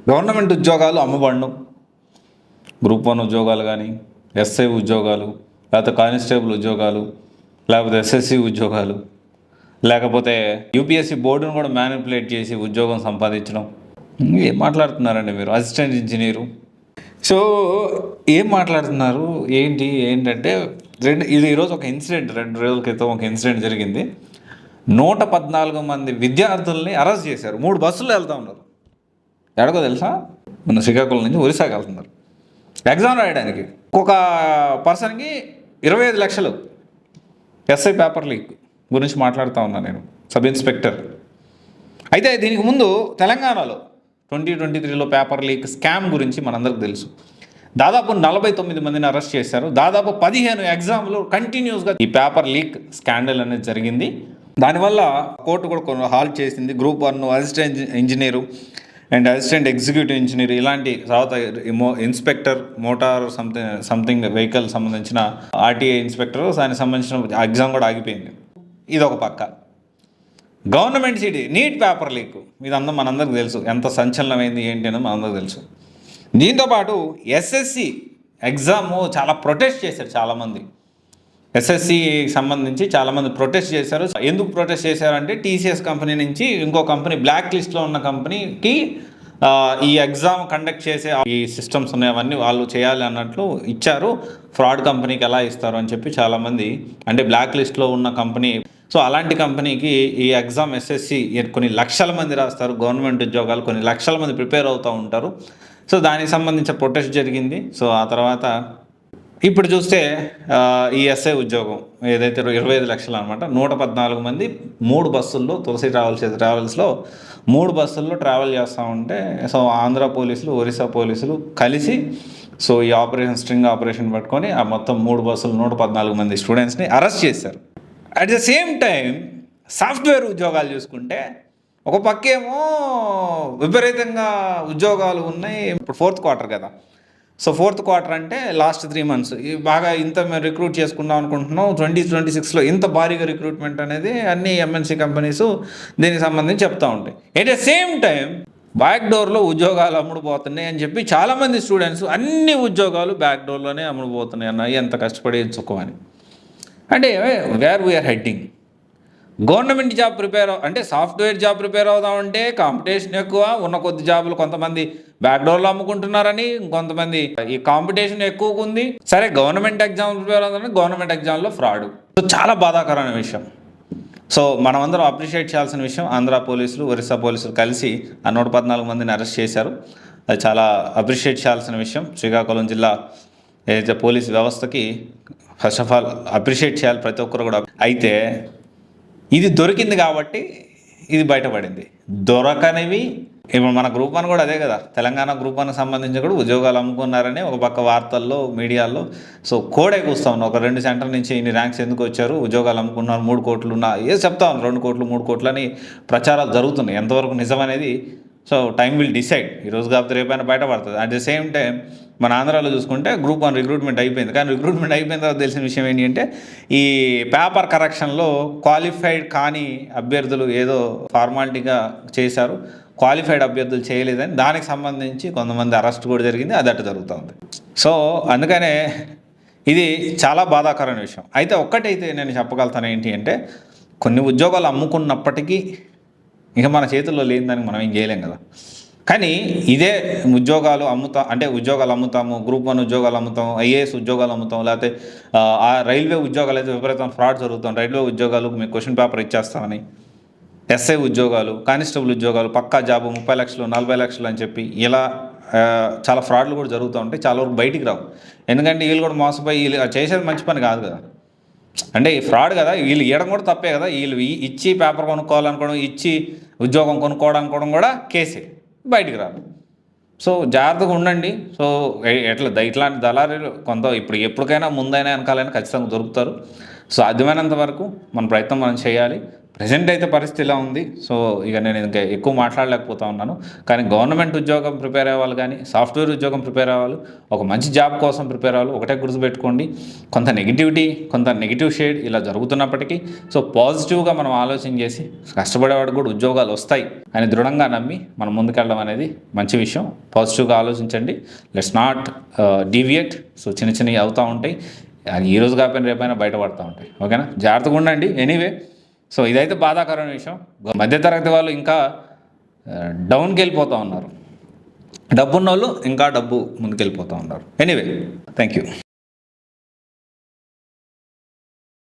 Government ఉద్యోగాలు అమ్మబడడం, group 1 ఉద్యోగాలు కానీ, ఎస్ఐ ఉద్యోగాలు, లేకపోతే కానిస్టేబుల్ ఉద్యోగాలు, లేకపోతే ఎస్ఎస్సి ఉద్యోగాలు, లేకపోతే యూపీఎస్సీ బోర్డును కూడా మ్యానిపులేట్ చేసి ఉద్యోగం సంపాదించడం. ఏం మాట్లాడుతున్నారండి మీరు? Assistant engineer. సో ఏం మాట్లాడుతున్నారు ఏంటంటే ఇది ఈరోజు ఒక ఇన్సిడెంట్, 2 రోజుల క్రితం ఒక ఇన్సిడెంట్ జరిగింది. 114 మంది విద్యార్థుల్ని అరెస్ట్ చేశారు. 3 బస్సులు వెళ్తూ ఉన్నారు. ఎక్కడికో తెలుసా? మన శ్రీకాకుళం నుంచి ఒరిస్సాకి వెళ్తున్నారు ఎగ్జామ్ రాయడానికి. ఒక్కొక్క పర్సన్కి 25 లక్షలు. ఎస్ఐ పేపర్ లీక్ గురించి మాట్లాడుతూ ఉన్నాను నేను, సబ్ ఇన్స్పెక్టర్. అయితే దీనికి ముందు తెలంగాణలో 2023లో పేపర్ లీక్ స్కామ్ గురించి మనందరికీ తెలుసు. దాదాపు 49 మందిని అరెస్ట్ చేశారు. దాదాపు 15 ఎగ్జామ్లు కంటిన్యూస్గా ఈ పేపర్ లీక్ స్కాండల్ అనేది జరిగింది. దానివల్ల కోర్టు కూడా కొన్ని హాల్ట్ చేసింది. Group 1 assistant engineer and assistant executive engineer, ఇలాంటి తర్వాత ఇన్స్పెక్టర్ మోటార్ సంథింగ్ వెహికల్ సంబంధించిన ఆర్టీఏ ఇన్స్పెక్టర్, దానికి సంబంధించిన ఎగ్జామ్ కూడా ఆగిపోయింది. ఇది ఒక పక్క. Government city neat paper leak, ఇదంతా మనందరికి తెలుసు. ఎంత సంచలనమైంది ఏంటి అనేది మనందరికి తెలుసు. దీంతోపాటు ఎస్ఎస్సి ఎగ్జాము చాలా ప్రొటెస్ట్ చేశారు చాలామంది. ఎస్ఎస్సికి సంబంధించి చాలామంది ప్రొటెస్ట్ చేశారు. ఎందుకు ప్రొటెస్ట్ చేశారంటే టీసీఎస్ కంపెనీ నుంచి ఇంకో కంపెనీ, బ్లాక్ లిస్ట్లో ఉన్న కంపెనీకి ఈ ఎగ్జామ్ కండక్ట్ చేసే ఈ సిస్టమ్స్ ఉన్నాయి, అవన్నీ వాళ్ళు చేయాలి అన్నట్లు ఇచ్చారు. ఫ్రాడ్ కంపెనీకి ఎలా ఇస్తారు అని చెప్పి చాలామంది, అంటే బ్లాక్ లిస్ట్లో ఉన్న కంపెనీ, సో అలాంటి కంపెనీకి ఈ ఎగ్జామ్ ఎస్ఎస్సి కొన్ని లక్షల మంది రాస్తారు. గవర్నమెంట్ ఉద్యోగాలు కొన్ని లక్షల మంది ప్రిపేర్ అవుతూ ఉంటారు. సో దానికి సంబంధించిన ప్రొటెస్ట్ జరిగింది. సో ఆ తర్వాత ఇప్పుడు చూస్తే ఈ ఎస్ఐ ఉద్యోగం ఏదైతే 25 లక్షలు అనమాట, 114 మంది 3 బస్సుల్లో, తులసి ట్రావెల్స్లో 3 బస్సుల్లో ట్రావెల్ చేస్తూ ఉంటే, సో ఆంధ్ర పోలీసులు, ఒరిస్సా పోలీసులు కలిసి సో ఈ స్ట్రింగ్ ఆపరేషన్ పట్టుకొని ఆ మొత్తం 3 బస్సులు 114 మంది స్టూడెంట్స్ని అరెస్ట్ చేశారు. At the same time software ఉద్యోగాలు చూసుకుంటే ఒక పక్కేమో విపరీతంగా ఉద్యోగాలు ఉన్నాయి. ఇప్పుడు 4th క్వార్టర్ కదా, సో 4th క్వార్టర్ అంటే లాస్ట్ 3 months బాగా ఇంత మేము రిక్రూట్ చేసుకుందాం అనుకుంటున్నాం. 2026లో ఇంత భారీగా రిక్రూట్మెంట్ అనేది అన్ని ఎంఎన్సీ కంపెనీస్ దీనికి సంబంధించి చెప్తూ ఉంటాయి. At the same time back డోర్లో ఉద్యోగాలు అమ్ముడుపోతున్నాయి అని చెప్పి చాలామంది స్టూడెంట్స్ అన్ని ఉద్యోగాలు బ్యాక్ డోర్లోనే అమ్ముడుపోతున్నాయి అన్నాయి. ఎంత కష్టపడి చుక్కమని అంటే where we are heading. Government job అంటే సాఫ్ట్వేర్ జాబ్ ప్రిపేర్ అవుదామంటే కాంపిటీషన్ ఎక్కువ. ఉన్న కొద్ది జాబులు కొంతమంది బ్యాక్డోర్లో అమ్ముకుంటున్నారని, కొంతమంది ఈ కాంపిటీషన్ ఎక్కువగా ఉంది. సరే గవర్నమెంట్ ఎగ్జామ్ ప్రిపేర్ అవుతామని గవర్నమెంట్ ఎగ్జామ్లో ఫ్రాడ్. సో చాలా బాధాకరమైన విషయం. సో మనమందరం అప్రిషియేట్ చేయాల్సిన విషయం. ఆంధ్ర పోలీసులు, ఒరిస్సా పోలీసులు కలిసి ఆ 114 మందిని అరెస్ట్ చేశారు. అది చాలా అప్రిషియేట్ చేయాల్సిన విషయం. శ్రీకాకుళం జిల్లా ఏదైతే పోలీస్ వ్యవస్థకి ఫస్ట్ ఆఫ్ ఆల్ అప్రిషియేట్ చేయాలి ప్రతి ఒక్కరు కూడా. అయితే ఇది దొరికింది కాబట్టి ఇది బయటపడింది. దొరకనివి ఇప్పుడు మన గ్రూప్ 1 కూడా అదే కదా, తెలంగాణ గ్రూప్ 1 సంబంధించి కూడా ఉద్యోగాలు అమ్ముకున్నారని ఒక పక్క వార్తల్లో, మీడియాల్లో సో కోడే కూస్తూ ఉన్నాం. ఒక 2 సెంటర్ నుంచి ఇన్ని ర్యాంక్స్ ఎందుకు వచ్చారు, ఉద్యోగాలు అమ్ముకున్నారు, 3 కోట్లు ఏదో చెప్తా ఉన్నాం, 2 కోట్లు 3 కోట్లు అని ప్రచారాలు జరుగుతున్నాయి. ఎంతవరకు నిజం అనేది సో టైం విల్ డిసైడ్. ఈరోజు కాకపోతే రేపైనా బయటపడుతుంది. అట్ ద సేమ్ టైం మన ఆంధ్రాలో చూసుకుంటే గ్రూప్ 1 రిక్రూట్మెంట్ అయిపోయింది. కానీ రిక్రూట్మెంట్ అయిపోయిన తర్వాత తెలిసిన విషయం ఏంటి అంటే ఈ పేపర్ కరెక్షన్లో క్వాలిఫైడ్ కాని అభ్యర్థులు ఏదో ఫార్మాలిటీగా చేశారు, క్వాలిఫైడ్ అభ్యర్థులు చేయలేదని దానికి సంబంధించి కొంతమంది అరెస్ట్ కూడా జరిగింది. అది అట్ట జరుగుతుంది. సో అందుకనే ఇది చాలా బాధాకరమైన విషయం. అయితే ఒక్కటైతే నేను చెప్పగలుగుతాను ఏంటి అంటే, కొన్ని ఉద్యోగాలు అమ్ముకున్నప్పటికీ ఇక మన చేతుల్లో లేని దానికి మనం ఏం చేయలేం కదా. కానీ ఇదే ఉద్యోగాలు అమ్ముతాము, గ్రూప్ 1 ఉద్యోగాలు అమ్ముతాం, ఐఏఎస్ ఉద్యోగాలు అమ్ముతాం, లేకపోతే ఆ రైల్వే ఉద్యోగాలు అయితే విపరీతం ఫ్రాడ్ జరుగుతాం, రైల్వే ఉద్యోగాలు మీకు క్వశ్చన్ పేపర్ ఇచ్చేస్తామని, ఎస్ఐ ఉద్యోగాలు, కానిస్టేబుల్ ఉద్యోగాలు, పక్కా జాబు 30 లక్షలు 40 లక్షలు అని చెప్పి ఇలా చాలా ఫ్రాడ్లు కూడా జరుగుతూ ఉంటాయి. చాలా వరకు బయటికి రావు. ఎందుకంటే వీళ్ళు కూడా మోసపోయి వీళ్ళు చేసేది మంచి పని కాదు కదా, అంటే ఈ ఫ్రాడ్ కదా, వీళ్ళు ఇవ్వడం కూడా తప్పే కదా. వీళ్ళు ఇచ్చి పేపర్ కొనుక్కోవాలనుకోవడం, ఇచ్చి ఉద్యోగం కొనుక్కోవడానుకోవడం కూడా కేసే, బయటికి రాదు. సో జాగ్రత్తగా ఉండండి. సో ఇట్లాంటి దళారీలు ఇప్పుడు ఎప్పటికైనా ముందైనా వెనకాలైనా ఖచ్చితంగా దొరుకుతారు. సో సాధ్యమైనంత వరకు మన ప్రయత్నం మనం చేయాలి. ప్రజెంట్ అయితే పరిస్థితి ఇలా ఉంది. సో ఇక నేను ఇంకా ఎక్కువ మాట్లాడలేకపోతా ఉన్నాను. కానీ గవర్నమెంట్ ఉద్యోగం ప్రిపేర్ అయ్యేవాళ్ళు కానీ, సాఫ్ట్వేర్ ఉద్యోగం ప్రిపేర్ అయ్యేవాళ్ళు, ఒక మంచి జాబ్ కోసం ప్రిపేర్ అవ్వాలి. ఒకటే గుర్తుపెట్టుకోండి, కొంత నెగిటివిటీ, కొంత నెగిటివ్ షేడ్ ఇలా జరుగుతున్నప్పటికీ సో పాజిటివ్గా మనం ఆలోచన చేసి కష్టపడేవాడు కూడా ఉద్యోగాలు వస్తాయి అని దృఢంగా నమ్మి మనం ముందుకెళ్ళడం అనేది మంచి విషయం. పాజిటివ్గా ఆలోచించండి. Let's not deviate. సో చిన్న చిన్నవి అవుతూ ఉంటాయి. ఈరోజు కాకపోయినా రేపైనా బయటపడుతూ ఉంటాయి. ఓకేనా, జాగ్రత్తగా ఉండండి. ఎనీవే, సో ఇదైతే బాధాకరమైన విషయం. మధ్యతరగతి వాళ్ళు ఇంకా డౌన్కి వెళ్ళిపోతూ ఉన్నారు. డబ్బున్న వాళ్ళు ఇంకా డబ్బు ముందుకు వెళ్ళిపోతూ ఉన్నారు. Anyway, thank you.